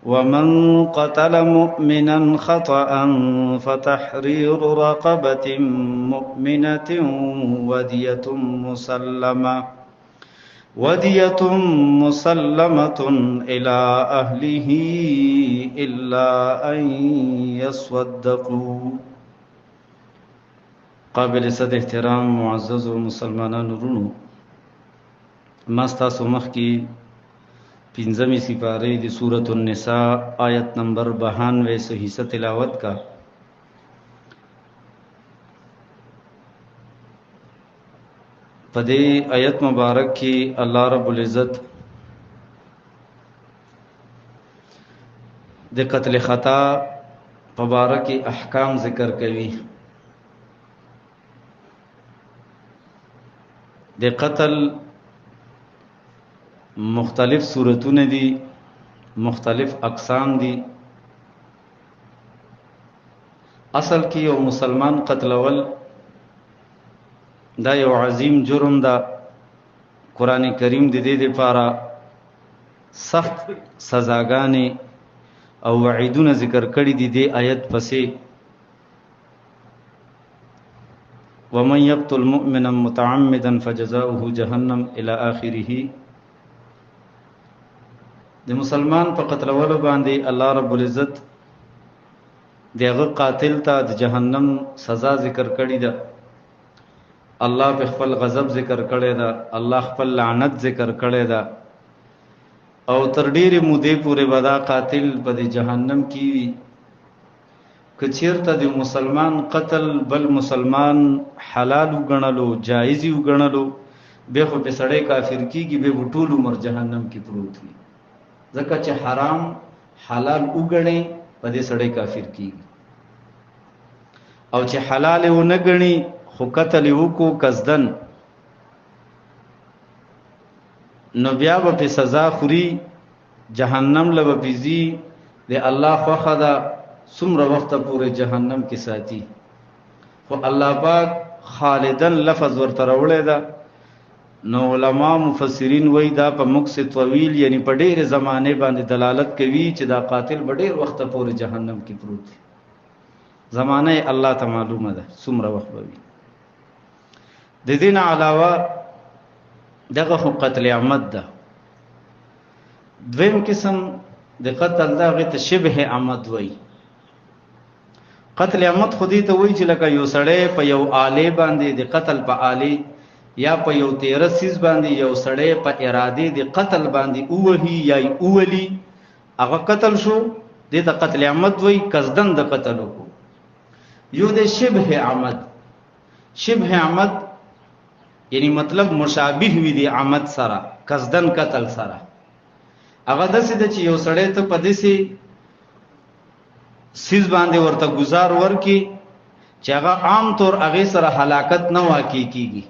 ومن قتل مؤمنا خطأ فتحرير رقبة مؤمنة ودية مسلمة إلى أهله إلا أن يصدقوا. قابل صد احترام معزز مسلمانان رونو، ماستا سمخ کی پنځمې سپارې د سورۃ النساء آیت نمبر 92 سے حصہ تلاوت کا. پدې آیت مبارک کې الله رب العزت د قتل خطا په باره کې احکام ذکر کوي. د قتل مختلف صورتونه دي، مختلف اقسام دي. اصل کې یو مسلمان قتلول دا یو عظیم جرم ده. قرآن کریم د دې لپاره سخت سزاګانې او وعیدونه ذکر کړي دي. د آیت پسې ومن یقتل مؤمنا متعمدا فجزاؤه جهنم الى آخره. د مسلمان په قتلولو باندې الله رب العزت دغه قاتل ته د جهنم سزا ذکر کړي ده. الله په خپل غضب ذکر کړي ده، الله خپل لعنت ذکر کړي ده، او تر ډیره مودې پورې ودا قاتل په جهنم کې وي. کچیرته د مسلمان قتل بل مسلمان حلال وګڼلو، جایز وګڼلو، به خو په سړی کافر کیږي، به ټول عمر جهنم کې پروت وي. ځکه چې حرام حلال وګڼي په دې سړی کافر کیږي، او چې حلال و نه ګڼي خو قتل وکړو قصدن، نو بیا به په سزا خوري، جهنم له به پیزي. د الله خوښه ده څومره وخت پورې جهنم کې ساتي، خو الله پاک خالدن لفظ ورته راوړی ده. نو علما مفسرین وایي دا په مکس طویل، یعنی په ډېر زمانه باندې دلالت کوي چې دا قاتل په ډېر وخت پورې جهنم کې پروت دی. زمانه الله ته معلومه ده څومره وخت به وي. د دې نه علاوه دغه خو قتل عمد ده. دویم قسم د قتل دغه ته شبه عمد وایي. قتل عمد خو دې ته وایي چې لکه یو سړی په یو آله باندې د قتل په آله یا په یو تیره سیز باندې یو سړی په اراده د قتل باندې اوهی یا اولی، هغه قتل شو، دې ته قتل عمد وایي. قصدن د قتل وکړو. یو د شبه عمد. شبه عمد یعنی مطلب مشابه وي د عمد سره، قصدن قتل سره. هغه داسې ده چې یو سړی ته په داسې سیز باندې ورته گزار ورکی چې هغه عام طور هغه سره هلاکت نه واقع کیږي.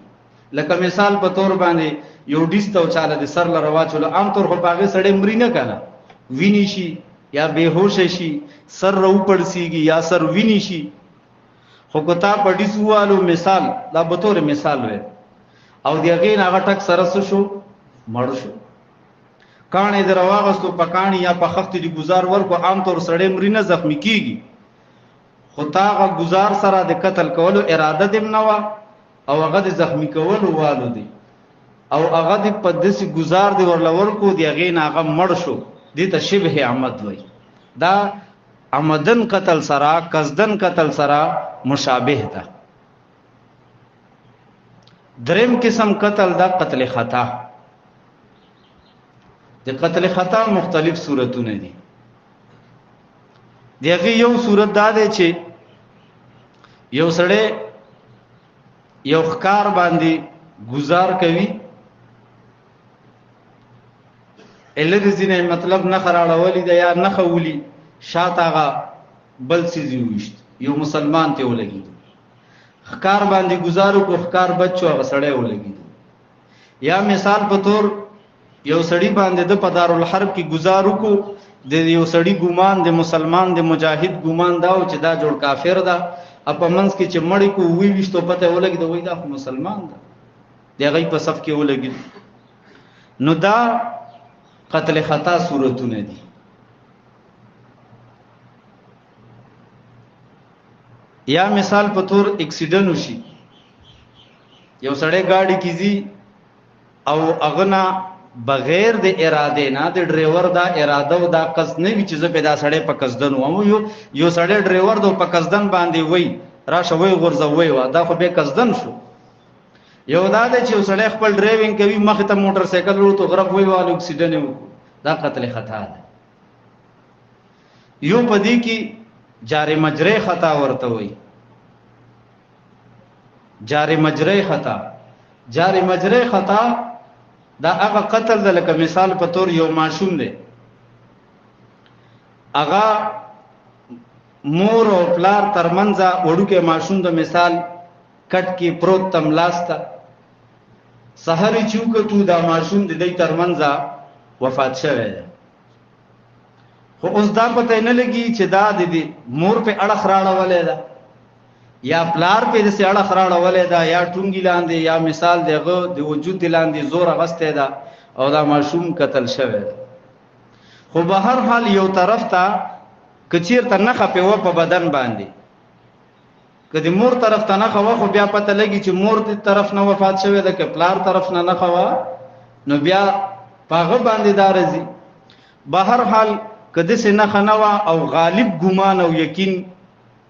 لکه مثال په تور باندې یو ډیسته او چاله د سر لره واچول، عام طور خو هغه سړی مری نه کنه، ویني شي یا بهوش شي، سر رو پړسیږي یا سر ویني شي. خو کتا په ډیسوالو مثال دا به تور مثال وي، او دیغه نه هغه ټک سره شو مړ شو. کانه درواغستو پکانی یا په خخت دی گزار ورکو، عام طور سړی مری نه زخمی کیږي، خو تاغه گزار سره د قتل کولو اراده دیم نه وا، او هغه د زخمی کولو والو دی، او هغه د په دسی گزار دی ورلور کو دی هغه نه هغه مړ شو. دې ته شبه عمد وای. دا عمدن قتل سره قصدن قتل سره مشابه ده. دریم قسم قتل دا قتل خطا. د قتل خطا مختلف صورتونه دي. دغه یو صورت دا دی چې یو سړی یو ښکار باندې گزار کوي، الذي زینه مطلب نه خراړولې ده یا نه خولي، شاتاغه بل سيزي وشت یو مسلمان ته ولګي، ښکار باندې گزارو کو ښکار بچو هغه سړی ولګي. یا مثال په تور یو سړی باندې د پدارالحرب کې گزارو کو، د یو سړی ګومان د مسلمان د مجاهد ګومان داو چې دا جوړ کافر ده، اپا منځ کې چې مړی کو وی وشتو پته ولګي دا وای دا مسلمان ده، دغه په صف کې ولګي. نو دا قتل خطا صورتونه دي. یا مثال په تور اکسیډنټ وشي، یو سړی گاڑی کیږي او اغنا بغیر د اراده نه د ډرایور دا اراده او دا قصد نه وی چې زه په دا سړی په قصدن ومو، یو سړی ډرایور دو په قصدن باندې وای راشه وای غرزوي وا دا خو به قصدن شو. یو دا چې یو سړی خپل ډرایوینګ کوي مخ ته موټر سایکل ورته غرب وای والو اکسیډنټ وکړ، دا قتل خطا ده. یو پدې کې جاری مجری خطا ورته وای، جاری مجری خطا، جاری مجری خطا دا هغه قتل ده لکه مثال په تور یو ماشوم دی، هغه مور او پلار ترمنځه وړوکې ماشوم د مثال کټ کې پروت تم لاسته سحر چوکتو دا ماشوم د دې ترمنځه وفات شوی دی. خو اوس دا پته نه لګي چې دا د مور په اړه خراړولې ده یا پلار په دې اړه خراړولې ده یا ټونګی لاندې یا مثال دغه د وجود لاندې زور غسته ده او دا ماشوم قتل شوی ده. خو به هر حال یو طرف ته کچیر ته نه خپه و په بدن باندې، کدی مور طرف ته نه خو خو بیا پته لګي چې مور دې طرف نه وفات شوی ده که پلار طرف نه نه خوا نو بیا پاغه باندې دارزي. به هر حال کدی سه نه خنوا او غالب ګمان او یقین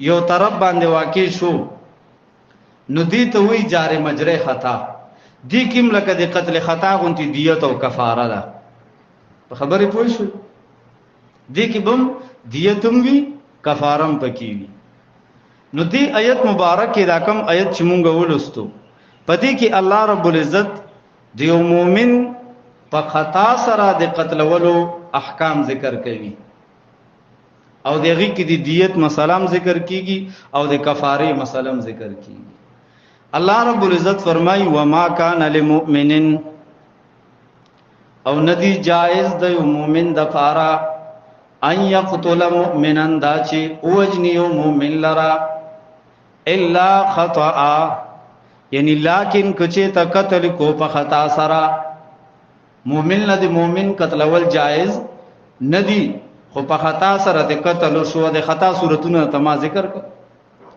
یو طرف باندې واقع شو نو دې ته وی جاری مجری خطا. دې کوم لکه د قتل خطا غونتی دیت او کفاره ده. په خبرې پوه شو؟ دې کې بم دیتم وی کفارم پکې وی. نو دې آیت مبارک کې دا کوم آیت چې مونږ ولستو پدې کې الله رب العزت د یو مؤمن په خطا سره د قتل ولو احکام ذکر کوي او دغه کې د دیت مسالم ذکر کیږي او د کفاره مسالم ذکر کیږي. الله رب العزت فرمای و ما کان للمؤمن او ندی جائز د مؤمن د پارا ان یقتل مؤمنا دا چې اوجنی یو مؤمن لرا الا خطا، یعنی لیکن کچه تا قتل کو په خطا سرا مؤمن ندی مؤمن قتل ول جائز ندی، خو په خطا سره د قتل شو د خطا صورتونه تما ذکر کړ.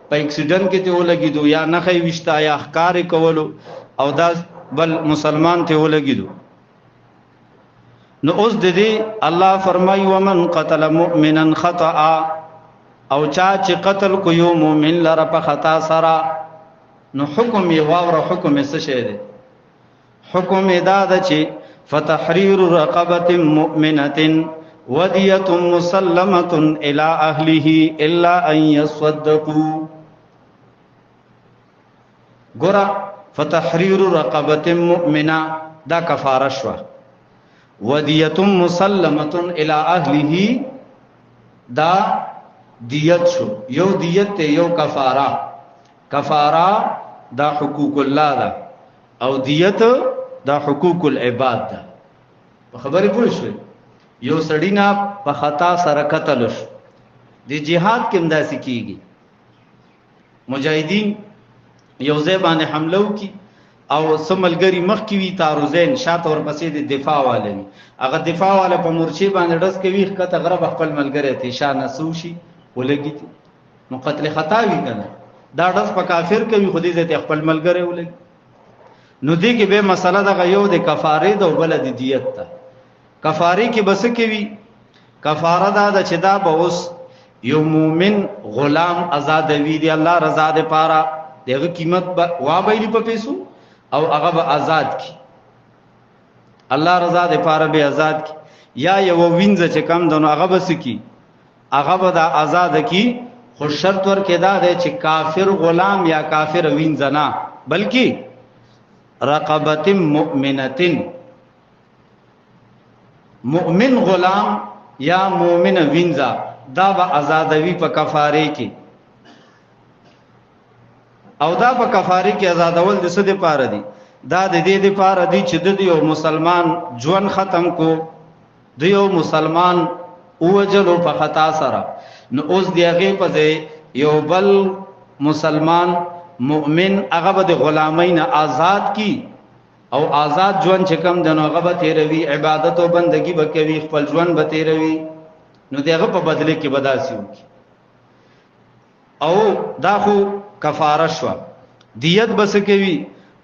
په اکسیډنټ کې ته ولګیدو یا نخې وشتا یا احکار کولو او دا بل مسلمان ته ولګیدو. نو اوس د دې الله فرمای ومن قتل مؤمنا خطا او چا چې قتل کو یو مؤمن لره په خطا سره نو حکم یې واوره. حکم یې څه شه دی؟ حکم یې دا ده چې فتحرير رقبه مؤمنه ودیه مسلمه الى اهله الا ان يصدقوا. ګور فتحرير رقبه مؤمنه دا کفاره شو، ودیه مسلمه الى اهله دا دیت شو. یو دیت ته یو کفاره، کفاره دا حقوق الله ده او دیت دا حقوق العباد ده. په خبرې پوه شئ؟ یو سړی نه په خطا سره قتل شو، د جهاد کې امداسي کیږي. مجاهدین یو ځای باندې حمله وکي او سملګری مخ کی وی تاروزین شاته ور پسې د دفاع والي، هغه دفاع والا په مورچی باندې ډس کوي خطه غرب خپل ملګری ته شان سوشي ولګی نو قتل خطا وی کنه. دا ډس په کافر کوي خو دې ته خپل ملګری ولګي. نو دې کې به مسله د غيو د کفاره د بل د دیت ته. کفاره کې بس کوي کفاره دا چې دا به اوس یو مومن غلام آزاد وی دی الله رضا ده پاره دغه قیمت وا به په پیسو او هغه به آزاد کی الله رضا ده پاره به آزاد کی یا یو وینځ چې کم دنو هغه بس کی هغه به دا آزاد کی. خو شرط ور کې دا ده چې کافر غلام یا کافر وینځ نه بلکې رقبه مؤمنه، مؤمن غلام یا مؤمن وینځا دا به آزادوي په کفاره کې. او دا په کفاره کې آزادول د څه د پاره دي؟ دا د دې د پاره دي چې د یو مسلمان ژوند ختم کو، د یو مسلمان اوجلو په خطا سره. نو اوس دیغه په یو بل مسلمان مؤمن هغه به د غلامین آزاد کی او آزاد ژوند چې کوم دنو هغه به تیروي، عبادت او بندگی به کوي، خپل ژوند به تیروي. نو دغه په بدله کې بداسي وکي. او دا خو کفاره شو. دیت بس کوي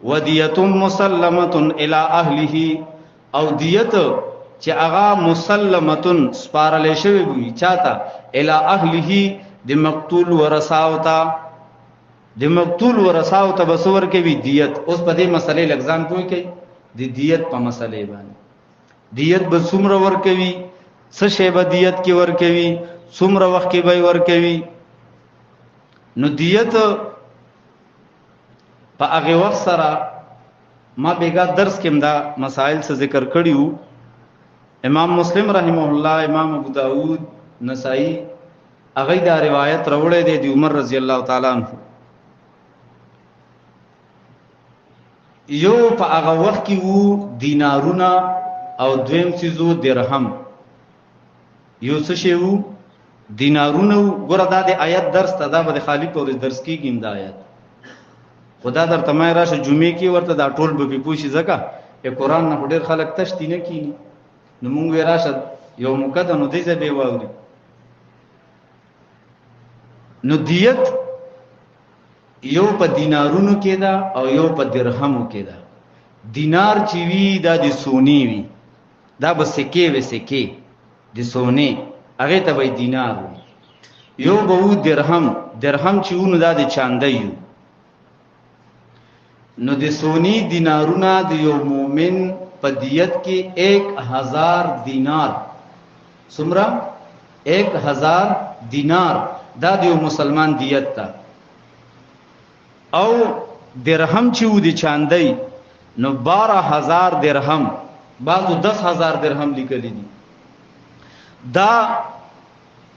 ودیت مسلمه الی اهله، او دیت چې هغه مسلمه سپارل شوی وي چاته الی اهله د مقتول ورثاوتا، د مقتول ورثاوتا بسور کوي دیت. اوس په دې مسلې لګزان کوي کوي د دیت په مسلې باندې دیت به څومره ور کوي، څه شی به دیت کې ور کوي، څومره وخت کې به ور کوي. نو دیت په هغه وخت سره ما بیگا درس کې دا مسائل څه ذکر کړیو. امام مسلم رحمه الله، امام ابو داود، نسائی هغه دا روایت راوړی دی د عمر رضی الله تعالی عنہ. یو په هغه وخت کې وو دینارونه او دویم چیزو درهم. یو څه شی وو دینارونه. ګوره دا د آیت درس ته دا به خالی په درس کې ګیم دا آیت خدا در تمای راشه جمعې کې ورته دا ټول به پوښي ځکه په قران نه ډېر خلک تشتی نه کینی. نو مونږ راشه یو مقدم نو دې ځای به واوري. نو دیت یو په دینارونو کې دا او یو په درهمو کې دا. دینار چې وی دا د سونی وی، دا به سکه و سکه د سونی هغه ته به دینار وی. یو به و درهم، درهم چې ونه دا د چاندیو. نو د سونی دینارونه د یو مومن په دیت کې 1000 دینار. سمرا 1000 دینار دا د یو مسلمان دیت تا. او درهم چې و د چاندی نو 12000 درهم، بعضو 10000 درهم لیکلی دي. دا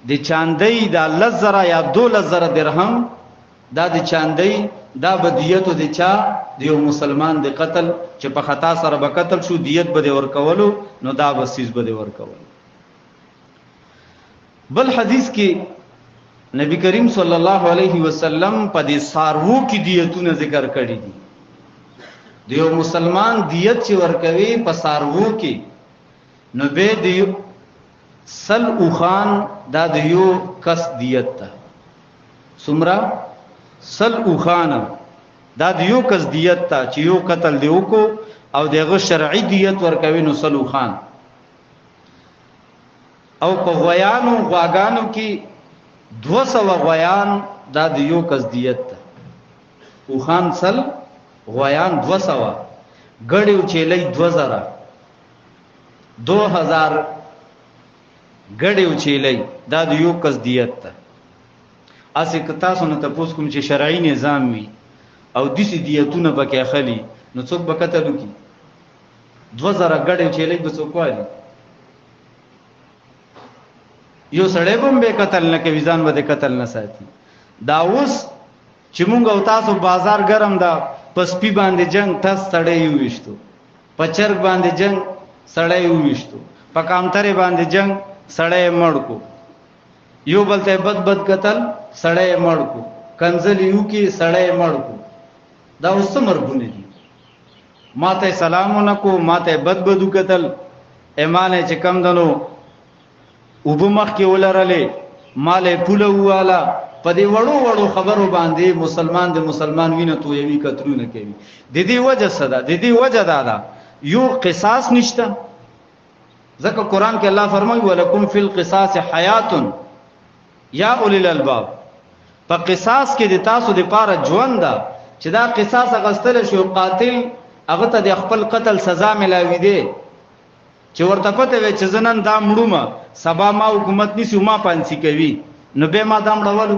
د چاندی دا لزره یا 2000 درهم دا د چاندی دا بدیتو د چا د یو مسلمان د قتل چې په خطا سره به قتل شو دیت به ورکولو، نو دا بسیز به ورکولو. بل حدیث کې نبی کریم صلی الله علیه وسلم په دې سارو کې دیتونه ذکر کړی دي. د یو مسلمان دیت چې ورکوي په سارو کې نو به د سل او خان دا د یو کس دیت ده. سمرا سل او خان دا د یو کس دیت ته چې یو قتل دیو کو او دغه شرعي دیت ورکوي نو سل او خان. او په غویانو غواګانو کې 200 غویان دا د یو کس دیت ته. او خان سل غویان 200 ګړیو چیلې 2000 ګړیو چیلې دا د یو کس دیت ته. اسی که تاسو نه تاسو کوم چې شرعي نظام وي او د سې دیتونه پکې اخلي نو څوک به قتل وکي. 2000 ګړې چیلې به څوک وایي. یو سړی هم به قتل نه کوي، ځان به قتل نه ساتي. دا اوس چې مونږ او تاسو بازار ګرم دا پسپی باندې جنگ تاسو سړی یو وشتو، په چرګ باندې جنگ سړی یو وشتو، په کامتره باندې جنگ سړی مړ کو، یو بلته بد قتل سړی مړ کو، کنزل یو کې سړی مړ کو. دا اوس مرګونه دي. ماته سلامونه کو، ماته بد قتل ایمانه چې کم دنو وبمخ کې ولرلې مالې پوله والا په دې وړو خبرو باندې مسلمان د مسلمان وینه تو یوي کترونه کوي. د دې وجه صدا د دې وجه دا یو قصاص نشته. ځکه قران کې الله فرمایي ولکم فی القصاص حیات یا اولی الالباب. په قصاص کې د تاسو د پاره ژوند ده چې دا قصاص غستل شو قاتل هغه ته د خپل قتل سزا ملاوي دي. چې ورته پته وي چې زنن دا مړومه سبا ما حکومت نسی ما پانسی کوي نو به ما دا مړولو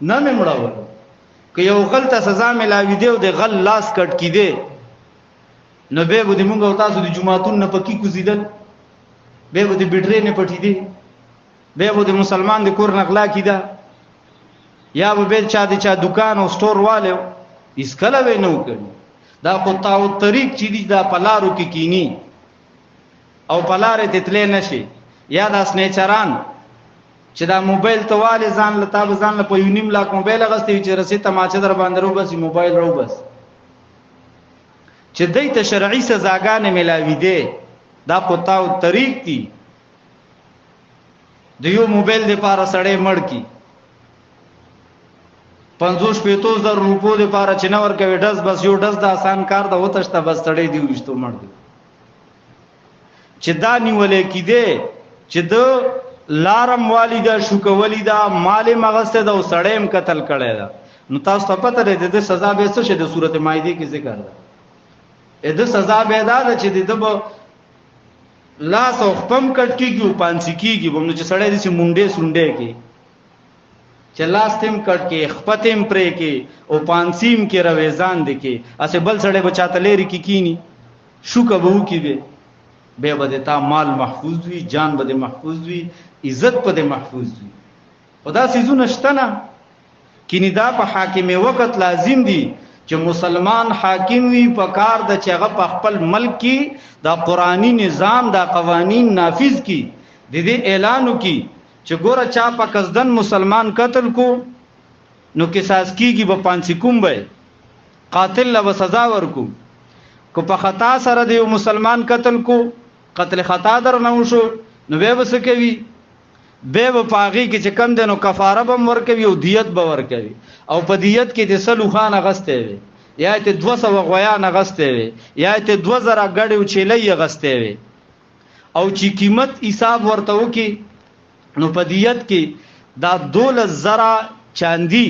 نه مې مړولو. که یو غلطه سزا ملاوي دی او د غل لاس کټ کی دی نو به د مونږ او تاسو د جمعهتون نه پکی کوزیدل، به د بیټری نه پټی دی، به د مسلمان د کور نغلا کیدا، یا به چا د چا دکان او سٹور والو اس کله و نه وکړي. دا قطاع الطريق چې دی دا پلارو کې کینی او پلارې تتلې نشي. یا دا سنیچران چې دا موبایل تواله ځان لتا به ځان په یونیم لاک موبایل غستې چې رسې تماچه در باندې رو بس موبایل رو بس چې دای ته شرعي سزاګانې ملاوي دي. دا قطاع الطريق دي. د یو موبایل د پاره سړې مړ کی 50-50 روپو د پاره چې نور کوي ډز بس یو ډز د آسان کار د وتشته بس تړې دی وشتو مړ دی چې دا نیولې کیده چې د لارم والدا شو کولیدا مال مغسته د سړیم قتل کړي دا نو تاسو ته پته ده د سزا به څه شه د سورته مائده کې ذکر ده د سزا به دا چې د لاس او خپم کټ کیږي او پانسی کیږي ومنه چې سړی دې مونډې سونډې کې چې لاس تیم کټ کې خپتیم پرې کې او پانسیم کې رويزان دي کې اسه بل سړی بچاته لري کې کینی شو کبو کې به بده تا مال محفوظ وي جان بده محفوظ وي عزت بده محفوظ وي خدا سيزونه شتنه کینی دا په حاکم وخت لازم دي چې مسلمان حاکم وي په کار د چغه په خپل ملک کې دا قرآنی نظام دا قوانین نافذ کی د دې اعلانو کی چې ګوره چا په قصدن مسلمان قتل کو نو قصاص کیږي په پانسی کوم به قاتل له سزا ورکو کو په خطا سره د مسلمان قتل کو قتل خطا در نه وشو نو به وس کوي به پاغي کې چې کم دنو کفاره بم ورکوي او دیت به ورکوي او په دیت کې د سلو خان غسته وي یا ته 200 غویان غسته وي یا ته 2000 غړي او چيلې غسته وي او چې قیمت حساب ورته وکي نو په دیت کې دا 12000 چاندي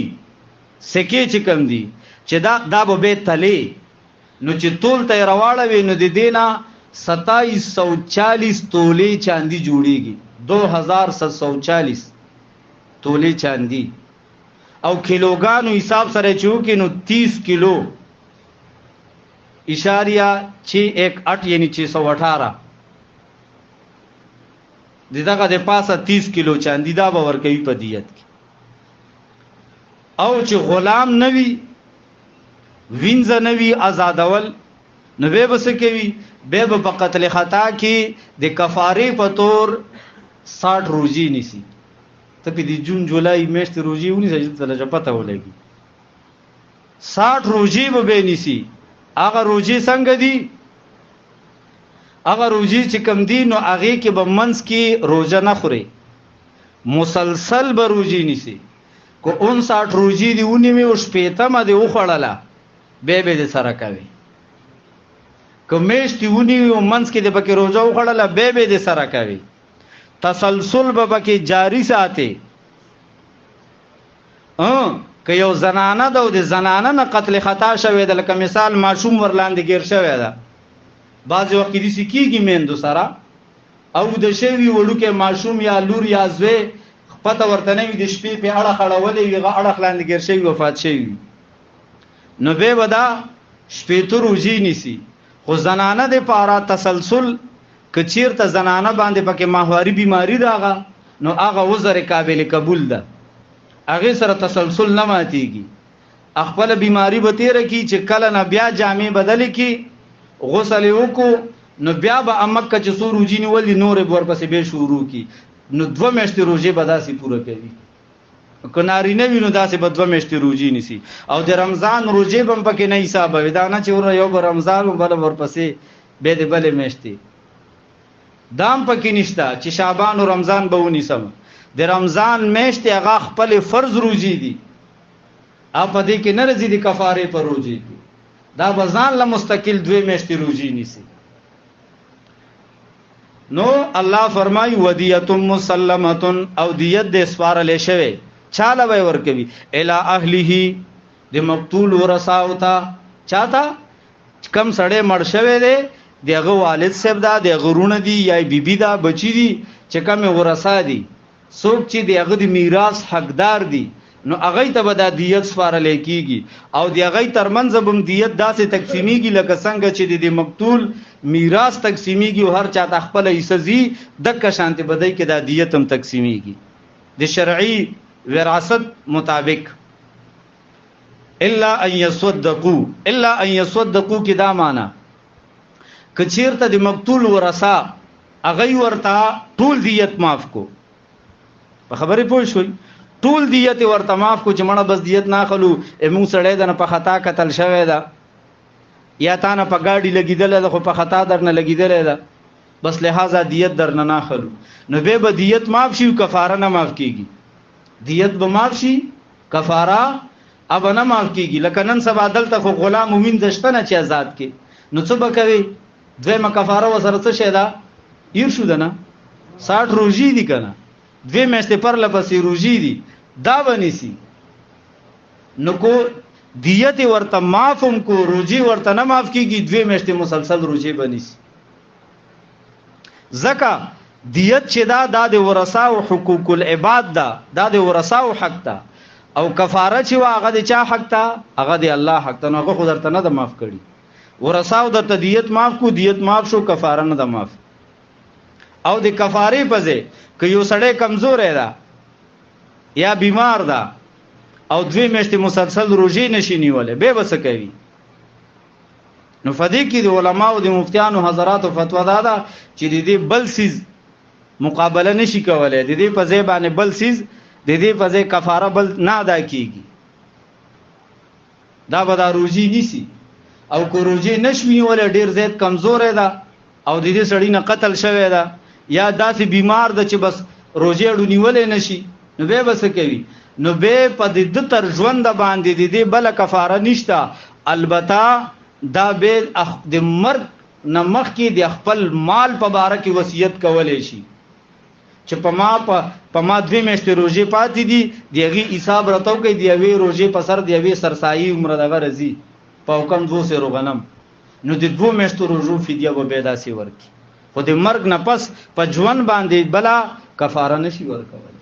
سکه چې کم دي چې دا به تلې نو چې تول ته رواړه وي نو د دینا 2740 تولې چاندي جوړيږي 2740 تولې چاندي او کیلوګانو حساب سره چوکې نو 30 کیلو اشاریہ 618 یعنی 618 دغه د پاسه 30 کیلو چاندي دا باور کوي په دیت کې او چې غلام نوي وینځ نوي آزادول نو به بس کوي به په قتل خطا کې د کفاره په تور 60 روزي نيسي ته په دې جون جولای میاشتې روزي ونی سجده ته پته ولګي 60 روزي به نيسي هغه روزي څنګه دي هغه روزي چې کم دي نو هغه کې به منس کې روزه نه خوري مسلسل به روزي نيسي کو 59 روزي دی ونی می او شپېته ما دی وخړله به سره کوي کمیشتي ونی او منس کې د پکې روزه وخړله به سره کوي تسلسل به پکې جاری ساتي که یو زنانه د زنانه نه قتل خطا شوی د لکه مثال معصوم ورلاندې گیر شوی دا بعض وخت دې سکیږي میندو سره او د شوی وړو کې معصوم یا لور یا زوی پته ورته نه وي د شپې په اړه خړولې وي اړه خلاندې گیر شوی وفات شوی نو به ودا شپې ته روزي نيسي خو زنانه د پاره تسلسل کچیر ته زنانه باندې پکې ماهواري بیماری راغه نو هغه وزر قابل قبول ده هغه سره تسلسل نه ماتيږي خپل بیماری به تیر کی چې کله نه بیا جامې بدل کی غسل وکړو نو بیا به امکه چې سو روزي نیولې نور ورپسې به شروع کی نو 2 میاشتې روزي به داسې پوره کوي کناری نه وینو داسې به 2 میاشتې روزي نسی او د رمضان روزي بم پکې نه حساب وي دا نه چې ور یو رمضان بل ورپسې به د بل میاشتې دام پکې نشتا چې شعبان او رمضان به ونی سم د رمضان میاشتې هغه خپل فرض روزي دي اپ دې کې نه رزي دي کفاره پر روزي دا بزان له مستقل 2 میاشتې روزي نيسي نو الله فرمای ودیه مسلمه او دیت د سوارل شوی چاله وای ور کوي الی اهله د مقتول ورثاو تا چاته کم سړی مړ شوی دی دغه والد صاحب دا د غرونه دی یا بیبي دا بچی دی چې کوم ورثا دي څوک چې دغه د میراث حقدار دي نو هغه ته به د دیت سپارل کیږي او د هغه ترمنځ به دیت داسې تقسیمیږي لکه څنګه چې د مقتول میراث تقسیمیږي او هر چا د خپل حصہ زی د شانته بدای کې د دیت هم تقسیمیږي د شرعي وراثت مطابق الا ان يصدقوا کی دا معنا کچیرته د مقتول ورثا هغه ورته ټول دیت معاف کو په خبرې پوه شوي ټول دیت ورته معاف کو چې مړه بس دیت نه خلو موږ سړی د نه په خطا قتل شوی دا یا تا نه په گاډي لګیدل ده خو په خطا در نه لګیدل ده بس لہذا دیت در نه خلو نو به دیت معاف شي کفاره نه معاف کیږي دیت به معاف شي کفاره اب نه معاف کیږي. لکه نن سبا دلته خو غلام مومن دشته نه چې آزاد کې، نو څه بکوي؟ دویمه کفاره وسره څه شه ده؟ ير شو ده نه 60 روزي دي کنه، دوی میاشتې پر لپسې روزي دي، دا ونیسي. نو کو دیت ورته معافم کو، روزي ورته نه معاف کیږي، دوی میاشتې مسلسل روزي بنیسي. زکه دیت چې دا د ورثه او حقوق العباد دا د ورثه او حق ده، او کفاره چې هغه د چا حق ده؟ هغه د الله حق ده. نو هغه خو درته نه د معاف کړي. ورثه او د دیت معاف کو، دیت معاف شو، کفاره نه د معاف. او د کفاره په ځای که یو سړی کمزور ده یا بیمار ده او دوی میاشتې مسلسل روزي نشي نیولې، به وسه کوي. نو فدې کې د علماو د مفتیانو حضراتو فتوا ده چې د دې بل سیز مقابله نشي کولای، د دې په ځای باندې بل سیز، د دې په ځای کفاره بل نه ادا کیږي، دا به دا روزي نیسي. او کو روزي نشوي نیولې، ډیر زیات کمزور ده او د دې سړی نه قتل شوی ده یا داسې بیمار ده چې بس روزي اډو نیولې نشي، نو به وسه کوي. نو به په د تر ژوند باندې د دې بل کفاره نشته. البته دا به د مرګ نه مخکې د خپل مال په باره کې وصیت کولای شي چې په ما 2 میاشتې روزي پاتې دي، دیغه حساب راتو کوي، دیوي روزي په سر دیوي سرسایي عمر دغه رزي په حکم 200 غنم. نو د 2 میاشتو روزو فدیه به پیدا سي ورکی. خو د مرګ نه پس په ژوند باندې بلا کفاره نشي ورکول.